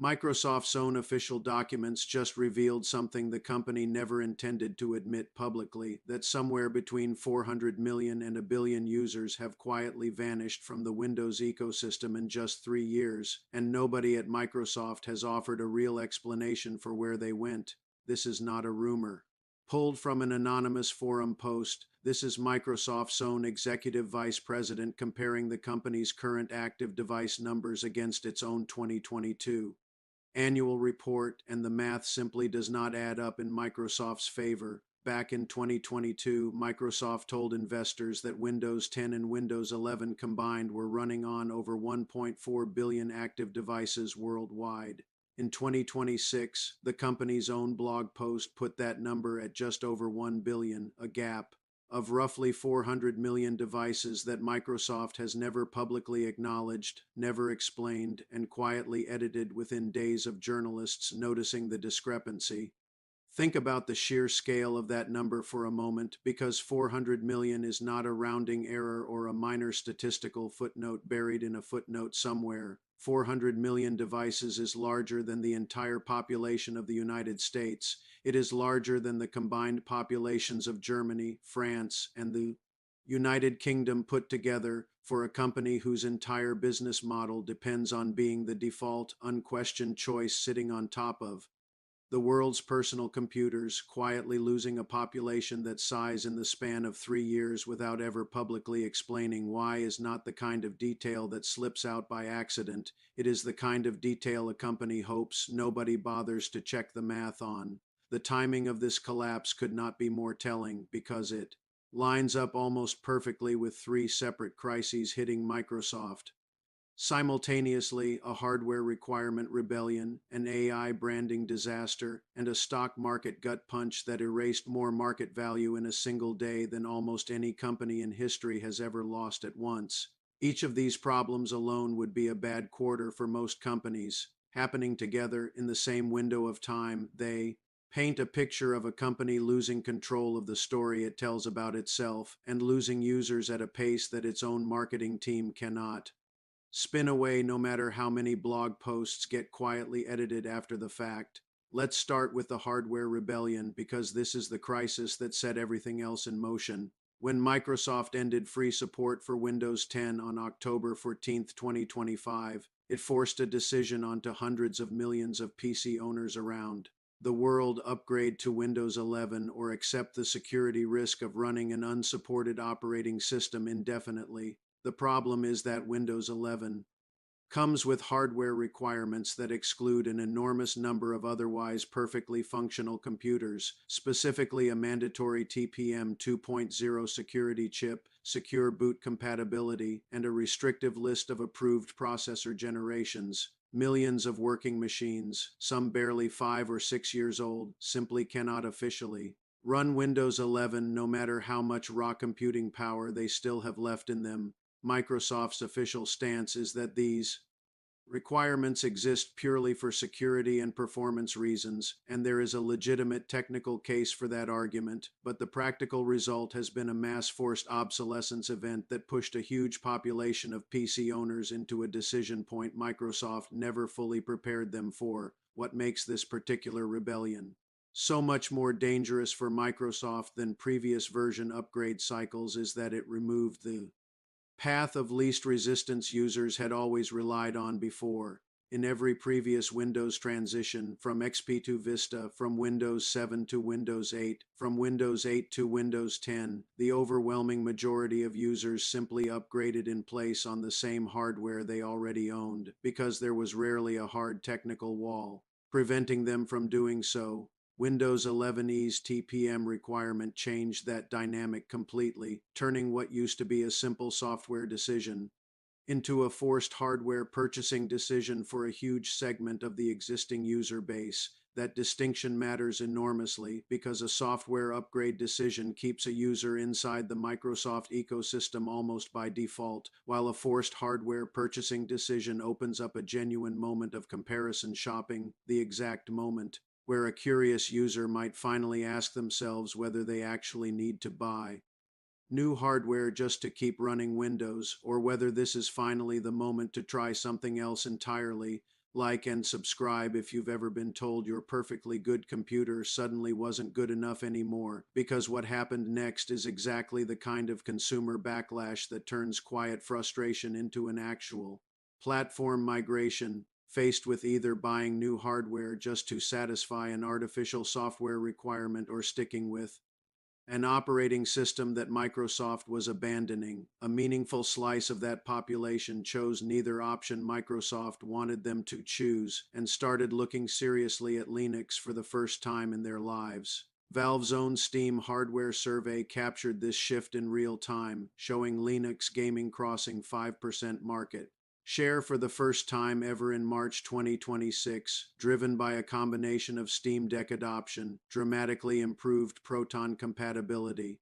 Microsoft's own official documents just revealed something the company never intended to admit publicly, that somewhere between 400 million and a billion users have quietly vanished from the Windows ecosystem in just 3 years, and nobody at Microsoft has offered a real explanation for where they went. This is not a rumor. Pulled from an anonymous forum post, this is Microsoft's own executive vice president comparing the company's current active device numbers against its own 2022 annual report, and the math simply does not add up in Microsoft's favor. Back in 2022, Microsoft told investors that Windows 10 and Windows 11 combined were running on over 1.4 billion active devices worldwide. In 2026, the company's own blog post put that number at just over 1 billion, a gap of roughly 400 million devices that Microsoft has never publicly acknowledged, never explained, and quietly edited within days of journalists noticing the discrepancy. Think about the sheer scale of that number for a moment, because 400 million is not a rounding error or a minor statistical footnote buried in a footnote somewhere. 400 million devices is larger than the entire population of the United States. It is larger than the combined populations of Germany, France, and the United Kingdom put together, for a company whose entire business model depends on being the default, unquestioned choice sitting on top of the world's personal computers, quietly losing a population that size in the span of 3 years without ever publicly explaining why is not the kind of detail that slips out by accident. It is the kind of detail a company hopes nobody bothers to check the math on. The timing of this collapse could not be more telling, because it lines up almost perfectly with three separate crises hitting Microsoft. Simultaneously, a hardware requirement rebellion, an AI branding disaster, and a stock market gut punch that erased more market value in a single day than almost any company in history has ever lost at once. Each of these problems alone would be a bad quarter for most companies. Happening together in the same window of time, they paint a picture of a company losing control of the story it tells about itself and losing users at a pace that its own marketing team cannot spin away, no matter how many blog posts get quietly edited after the fact. Let's start with the hardware rebellion, because this is the crisis that set everything else in motion. When Microsoft ended free support for Windows 10 on October 14, 2025, it forced a decision onto hundreds of millions of PC owners around the world: upgrade to Windows 11 or accept the security risk of running an unsupported operating system indefinitely. The problem is that Windows 11 comes with hardware requirements that exclude an enormous number of otherwise perfectly functional computers, specifically a mandatory TPM 2.0 security chip, secure boot compatibility, and a restrictive list of approved processor generations. Millions of working machines, some barely 5 or 6 years old, simply cannot officially run Windows 11, no matter how much raw computing power they still have left in them. Microsoft's official stance is that these requirements exist purely for security and performance reasons, and there is a legitimate technical case for that argument, but the practical result has been a mass forced obsolescence event that pushed a huge population of PC owners into a decision point Microsoft never fully prepared them for. What makes this particular rebellion so much more dangerous for Microsoft than previous version upgrade cycles is that it removed the path of least resistance users had always relied on before. In every previous Windows transition, from XP to Vista, from Windows 7 to Windows 8, from Windows 8 to Windows 10, the overwhelming majority of users simply upgraded in place on the same hardware they already owned, because there was rarely a hard technical wall preventing them from doing so. Windows 11e's TPM requirement changed that dynamic completely, turning what used to be a simple software decision into a forced hardware purchasing decision for a huge segment of the existing user base. That distinction matters enormously, because a software upgrade decision keeps a user inside the Microsoft ecosystem almost by default, while a forced hardware purchasing decision opens up a genuine moment of comparison shopping, the exact moment where a curious user might finally ask themselves whether they actually need to buy new hardware just to keep running Windows, or whether this is finally the moment to try something else entirely. Like and subscribe if you've ever been told your perfectly good computer suddenly wasn't good enough anymore, because what happened next is exactly the kind of consumer backlash that turns quiet frustration into an actual platform migration. Faced with either buying new hardware just to satisfy an artificial software requirement or sticking with an operating system that Microsoft was abandoning, a meaningful slice of that population chose neither option Microsoft wanted them to choose and started looking seriously at Linux for the first time in their lives. Valve's own Steam hardware survey captured this shift in real time, showing Linux gaming crossing 5% market share for the first time ever in March 2026, driven by a combination of Steam Deck adoption, dramatically improved Proton compatibility,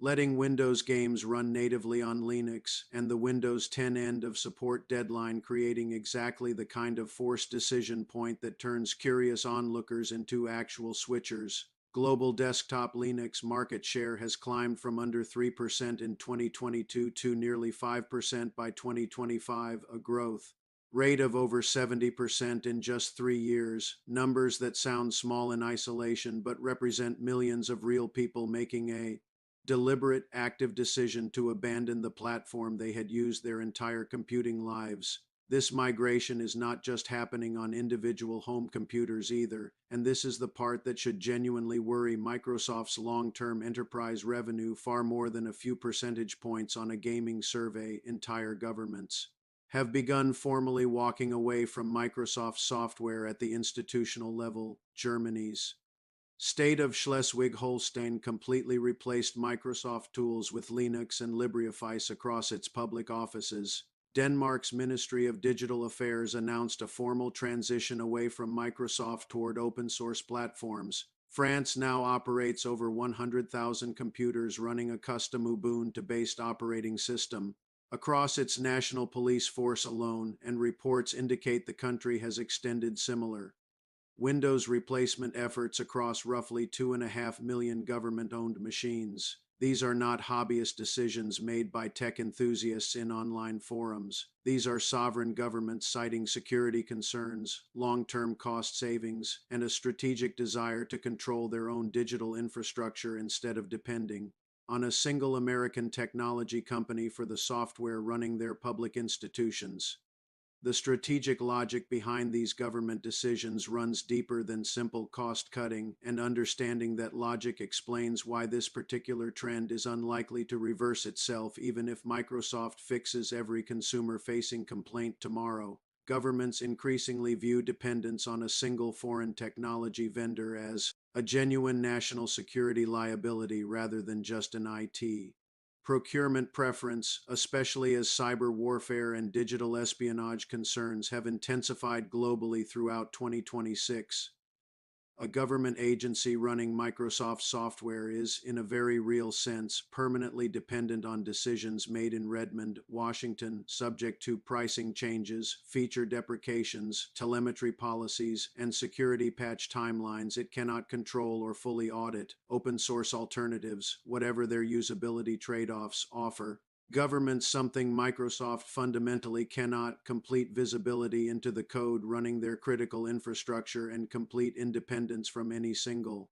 letting Windows games run natively on Linux, and the Windows 10 end of support deadline creating exactly the kind of forced decision point that turns curious onlookers into actual switchers. Global desktop Linux market share has climbed from under 3% in 2022 to nearly 5% by 2025, a growth rate of over 70% in just 3 years, numbers that sound small in isolation but represent millions of real people making a deliberate, active decision to abandon the platform they had used their entire computing lives. This migration is not just happening on individual home computers either, and this is the part that should genuinely worry Microsoft's long-term enterprise revenue far more than a few percentage points on a gaming survey. Entire governments have begun formally walking away from Microsoft software at the institutional level. Germany's state of Schleswig-Holstein completely replaced Microsoft tools with Linux and LibreOffice across its public offices. Denmark's Ministry of Digital Affairs announced a formal transition away from Microsoft toward open-source platforms. France now operates over 100,000 computers running a custom Ubuntu-based operating system across its national police force alone, and reports indicate the country has extended similar Windows replacement efforts across roughly 2.5 million government-owned machines. These are not hobbyist decisions made by tech enthusiasts in online forums. These are sovereign governments citing security concerns, long-term cost savings, and a strategic desire to control their own digital infrastructure instead of depending on a single American technology company for the software running their public institutions. The strategic logic behind these government decisions runs deeper than simple cost cutting, and understanding that logic explains why this particular trend is unlikely to reverse itself even if Microsoft fixes every consumer-facing complaint tomorrow. Governments increasingly view dependence on a single foreign technology vendor as a genuine national security liability rather than just an IT procurement preference, especially as cyber warfare and digital espionage concerns have intensified globally throughout 2026. A government agency running Microsoft software is, in a very real sense, permanently dependent on decisions made in Redmond, Washington, subject to pricing changes, feature deprecations, telemetry policies, and security patch timelines it cannot control or fully audit. Open source alternatives, whatever their usability trade-offs, offer governments something Microsoft fundamentally cannot: complete visibility into the code running their critical infrastructure and complete independence from any single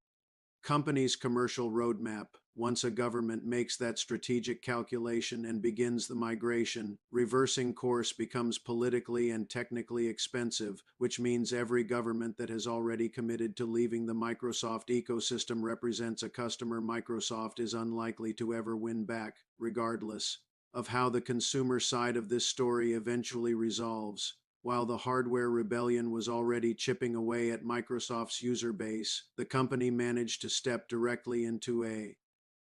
company's commercial roadmap. Once a government makes that strategic calculation and begins the migration, reversing course becomes politically and technically expensive, which means every government that has already committed to leaving the Microsoft ecosystem represents a customer Microsoft is unlikely to ever win back, regardless of how the consumer side of this story eventually resolves. While the hardware rebellion was already chipping away at Microsoft's user base, the company managed to step directly into a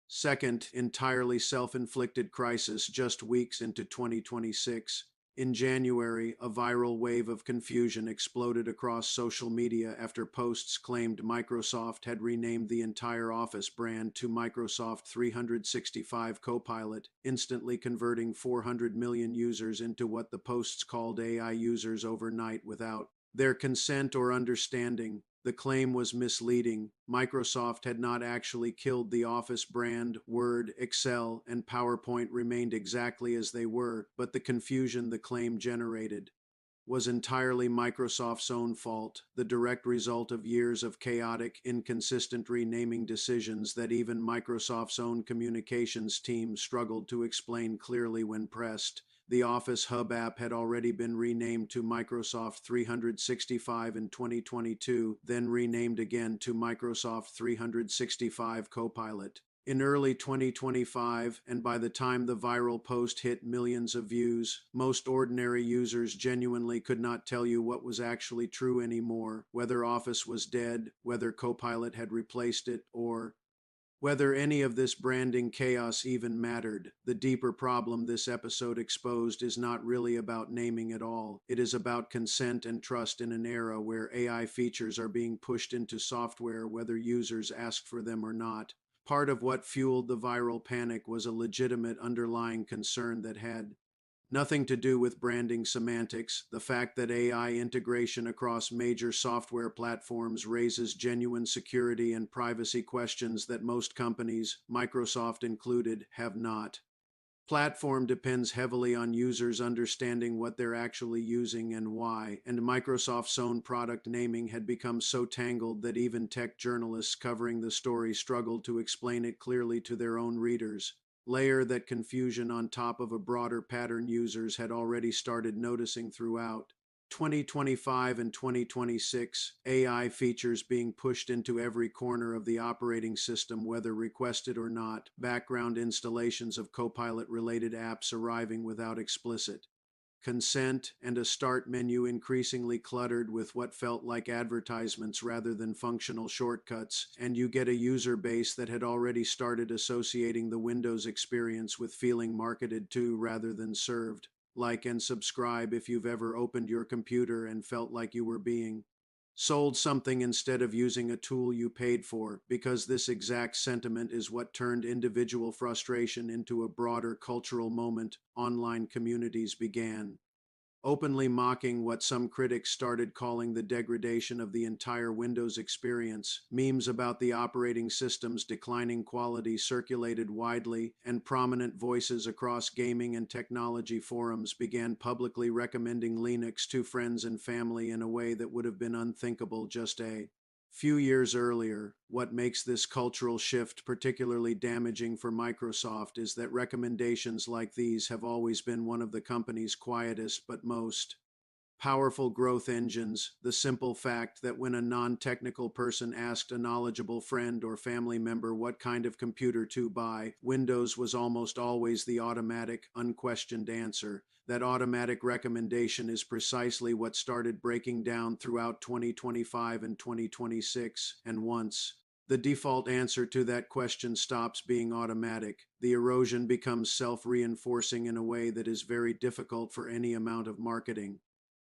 second, entirely self-inflicted crisis just weeks into 2026. In January, a viral wave of confusion exploded across social media after posts claimed Microsoft had renamed the entire Office brand to Microsoft 365 Copilot, instantly converting 400 million users into what the posts called AI users overnight without their consent or understanding. The claim was misleading. Microsoft had not actually killed the Office brand. Word, Excel, and PowerPoint remained exactly as they were, but the confusion the claim generated was entirely Microsoft's own fault, the direct result of years of chaotic, inconsistent renaming decisions that even Microsoft's own communications team struggled to explain clearly when pressed. The Office Hub app had already been renamed to Microsoft 365 in 2022, then renamed again to Microsoft 365 Copilot. In early 2025, and by the time the viral post hit millions of views, most ordinary users genuinely could not tell you what was actually true anymore, whether Office was dead, whether Copilot had replaced it, or whether any of this branding chaos even mattered. The deeper problem this episode exposed is not really about naming at all. It is about consent and trust in an era where AI features are being pushed into software whether users ask for them or not. Part of what fueled the viral panic was a legitimate underlying concern that had nothing to do with branding semantics. The fact that AI integration across major software platforms raises genuine security and privacy questions that most companies, Microsoft included, have not. Platform depends heavily on users understanding what they're actually using and why, and Microsoft's own product naming had become so tangled that even tech journalists covering the story struggled to explain it clearly to their own readers. Layer that confusion on top of a broader pattern users had already started noticing throughout 2025 and 2026, AI features being pushed into every corner of the operating system whether requested or not, background installations of Copilot-related apps arriving without explicit consent, and a start menu increasingly cluttered with what felt like advertisements rather than functional shortcuts, and you get a user base that had already started associating the Windows experience with feeling marketed to rather than served. Like and subscribe if you've ever opened your computer and felt like you were being sold something instead of using a tool you paid for, because this exact sentiment is what turned individual frustration into a broader cultural moment. Online communities began openly mocking what some critics started calling the degradation of the entire Windows experience. Memes about the operating system's declining quality circulated widely, and prominent voices across gaming and technology forums began publicly recommending Linux to friends and family in a way that would have been unthinkable just a few years earlier. What makes this cultural shift particularly damaging for Microsoft is that recommendations like these have always been one of the company's quietest but most powerful growth engines. The simple fact that when a non-technical person asked a knowledgeable friend or family member what kind of computer to buy, Windows was almost always the automatic, unquestioned answer. That automatic recommendation is precisely what started breaking down throughout 2025 and 2026, and once the default answer to that question stops being automatic, the erosion becomes self-reinforcing in a way that is very difficult for any amount of marketing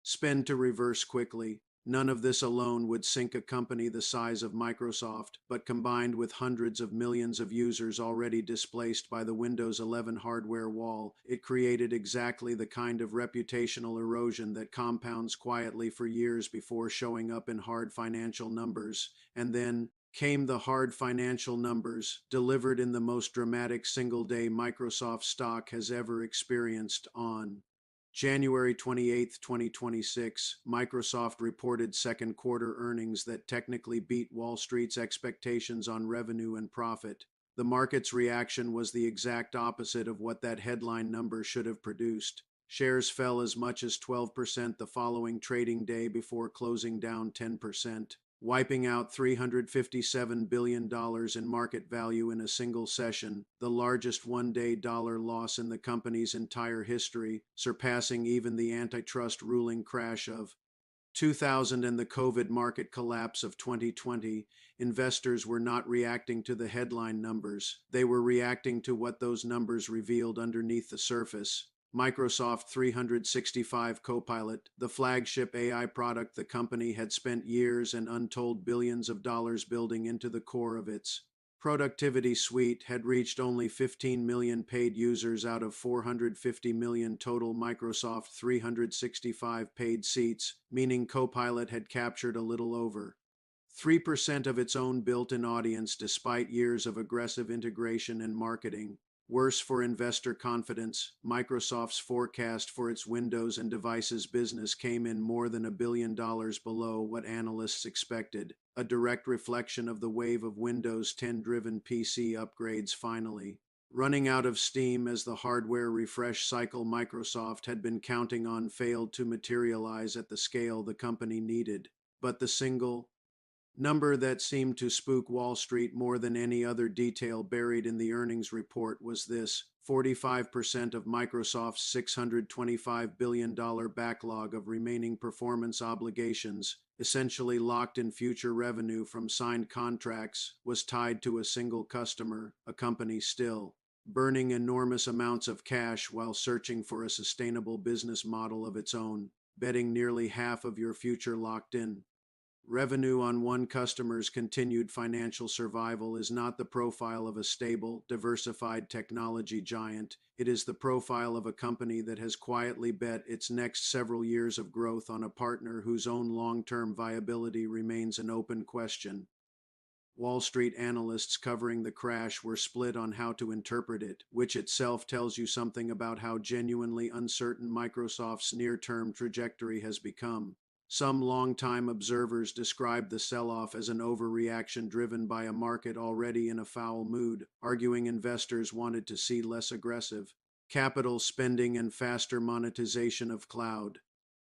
spend to reverse quickly. None of this alone would sink a company the size of Microsoft, but combined with hundreds of millions of users already displaced by the Windows 11 hardware wall, it created exactly the kind of reputational erosion that compounds quietly for years before showing up in hard financial numbers. And then came the hard financial numbers, delivered in the most dramatic single day Microsoft stock has ever experienced. On January 28, 2026, Microsoft reported second quarter earnings that technically beat Wall Street's expectations on revenue and profit. The market's reaction was the exact opposite of what that headline number should have produced. Shares fell as much as 12% the following trading day before closing down 10%. Wiping out $357 billion in market value in a single session, the largest one-day dollar loss in the company's entire history, surpassing even the antitrust ruling crash of 2000 and the COVID market collapse of 2020. Investors were not reacting to the headline numbers. They were reacting to what those numbers revealed underneath the surface. Microsoft 365 Copilot, the flagship AI product the company had spent years and untold billions of dollars building into the core of its productivity suite, had reached only 15 million paid users out of 450 million total Microsoft 365 paid seats, meaning Copilot had captured a little over 3% of its own built-in audience despite years of aggressive integration and marketing. Worse for investor confidence, Microsoft's forecast for its Windows and devices business came in more than $1 billion below what analysts expected, a direct reflection of the wave of Windows 10-driven PC upgrades finally running out of steam as the hardware refresh cycle Microsoft had been counting on failed to materialize at the scale the company needed. But the single number that seemed to spook Wall Street more than any other detail buried in the earnings report was this: 45% of Microsoft's $625 billion backlog of remaining performance obligations, essentially locked in future revenue from signed contracts, was tied to a single customer, a company still burning enormous amounts of cash while searching for a sustainable business model of its own, betting nearly half of your future locked in. Revenue on one customer's continued financial survival is not the profile of a stable, diversified technology giant. It is the profile of a company that has quietly bet its next several years of growth on a partner whose own long-term viability remains an open question. Wall Street analysts covering the crash were split on how to interpret it, which itself tells you something about how genuinely uncertain Microsoft's near-term trajectory has become. Some longtime observers described the sell-off as an overreaction driven by a market already in a foul mood, arguing investors wanted to see less aggressive capital spending and faster monetization of cloud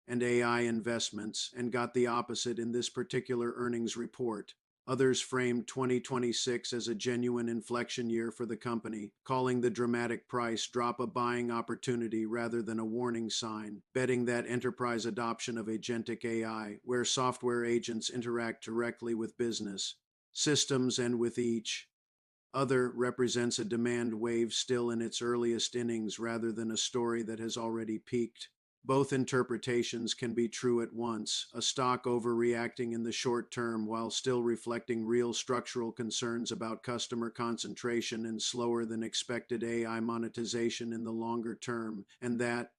and AI investments, and got the opposite in this particular earnings report. Others framed 2026 as a genuine inflection year for the company, calling the dramatic price drop a buying opportunity rather than a warning sign, betting that enterprise adoption of agentic AI, where software agents interact directly with business systems and with each other, represents a demand wave still in its earliest innings rather than a story that has already peaked. Both interpretations can be true at once, a stock overreacting in the short term while still reflecting real structural concerns about customer concentration and slower than expected AI monetization in the longer term, and that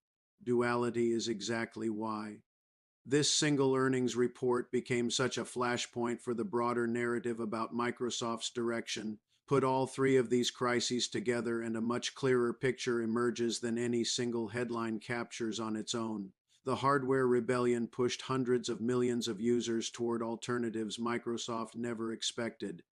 duality is exactly why this single earnings report became such a flashpoint for the broader narrative about Microsoft's direction. Put all three of these crises together and a much clearer picture emerges than any single headline captures on its own. The hardware rebellion pushed hundreds of millions of users toward alternatives Microsoft never expected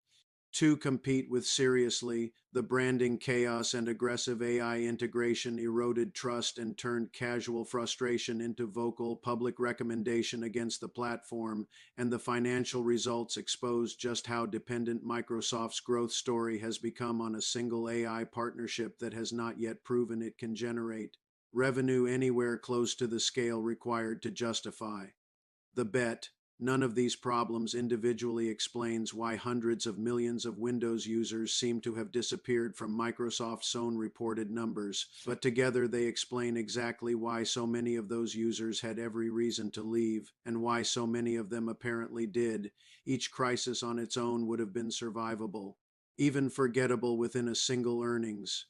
to compete with seriously. The branding chaos and aggressive AI integration eroded trust and turned casual frustration into vocal public recommendation against the platform, and the financial results exposed just how dependent Microsoft's growth story has become on a single AI partnership that has not yet proven it can generate revenue anywhere close to the scale required to justify the bet. None of these problems individually explains why hundreds of millions of Windows users seem to have disappeared from Microsoft's own reported numbers, but together they explain exactly why so many of those users had every reason to leave, and why so many of them apparently did. Each crisis on its own would have been survivable, even forgettable within a single earnings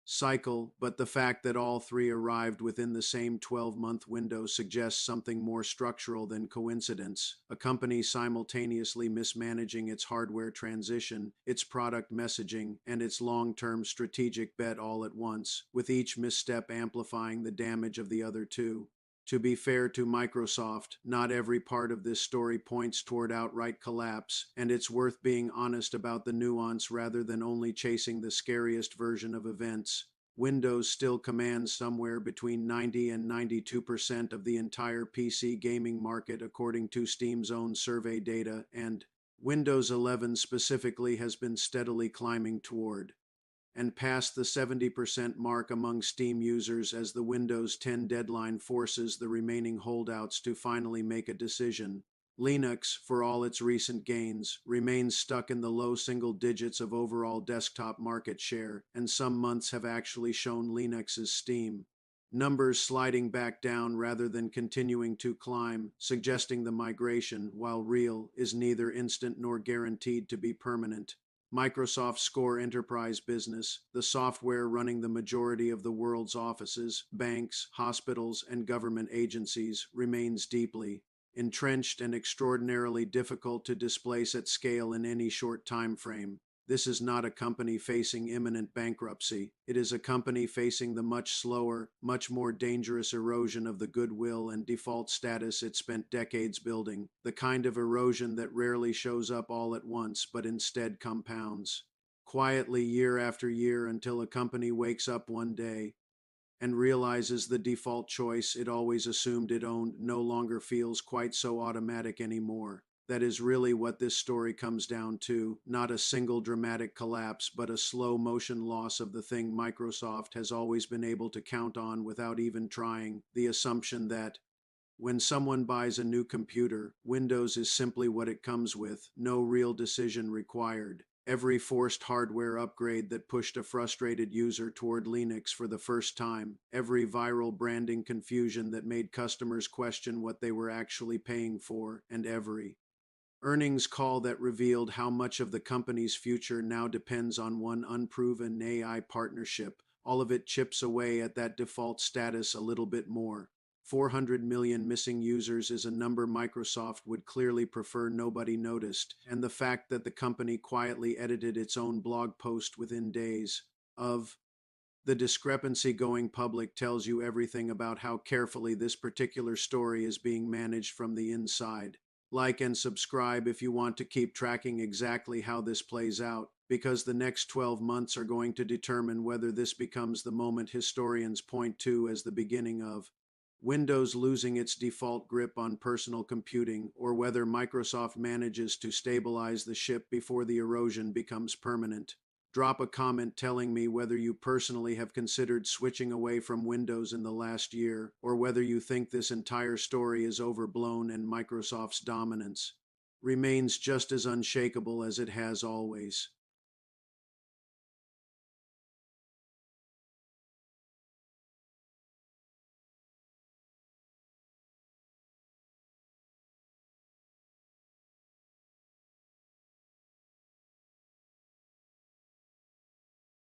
cycle, but the fact that all three arrived within the same 12-month window suggests something more structural than coincidence. A company simultaneously mismanaging its hardware transition, its product messaging, and its long-term strategic bet all at once, with each misstep amplifying the damage of the other two. To be fair to Microsoft, not every part of this story points toward outright collapse, and it's worth being honest about the nuance rather than only chasing the scariest version of events. Windows still commands somewhere between 90 and 92% of the entire PC gaming market according to Steam's own survey data, and Windows 11 specifically has been steadily climbing toward and past the 70% mark among Steam users as the Windows 10 deadline forces the remaining holdouts to finally make a decision. Linux, for all its recent gains, remains stuck in the low single digits of overall desktop market share, and some months have actually shown Linux's Steam numbers sliding back down rather than continuing to climb, suggesting the migration, while real, is neither instant nor guaranteed to be permanent. Microsoft's core enterprise business, the software running the majority of the world's offices, banks, hospitals, and government agencies, remains deeply entrenched and extraordinarily difficult to displace at scale in any short time frame. This is not a company facing imminent bankruptcy. It is a company facing the much slower, much more dangerous erosion of the goodwill and default status it spent decades building, the kind of erosion that rarely shows up all at once but instead compounds quietly year after year until a company wakes up one day and realizes the default choice it always assumed it owned no longer feels quite so automatic anymore. That is really what this story comes down to, not a single dramatic collapse, but a slow motion loss of the thing Microsoft has always been able to count on without even trying, the assumption that when someone buys a new computer, Windows is simply what it comes with, no real decision required. Every forced hardware upgrade that pushed a frustrated user toward Linux for the first time, every viral branding confusion that made customers question what they were actually paying for, and every earnings call that revealed how much of the company's future now depends on one unproven AI partnership. All of it chips away at that default status a little bit more. 400 million missing users is a number Microsoft would clearly prefer nobody noticed, and the fact that the company quietly edited its own blog post within days of the discrepancy going public tells you everything about how carefully this particular story is being managed from the inside. Like and subscribe if you want to keep tracking exactly how this plays out, because the next 12 months are going to determine whether this becomes the moment historians point to as the beginning of Windows losing its default grip on personal computing, or whether Microsoft manages to stabilize the ship before the erosion becomes permanent. Drop a comment telling me whether you personally have considered switching away from Windows in the last year, or whether you think this entire story is overblown and Microsoft's dominance remains just as unshakable as it has always.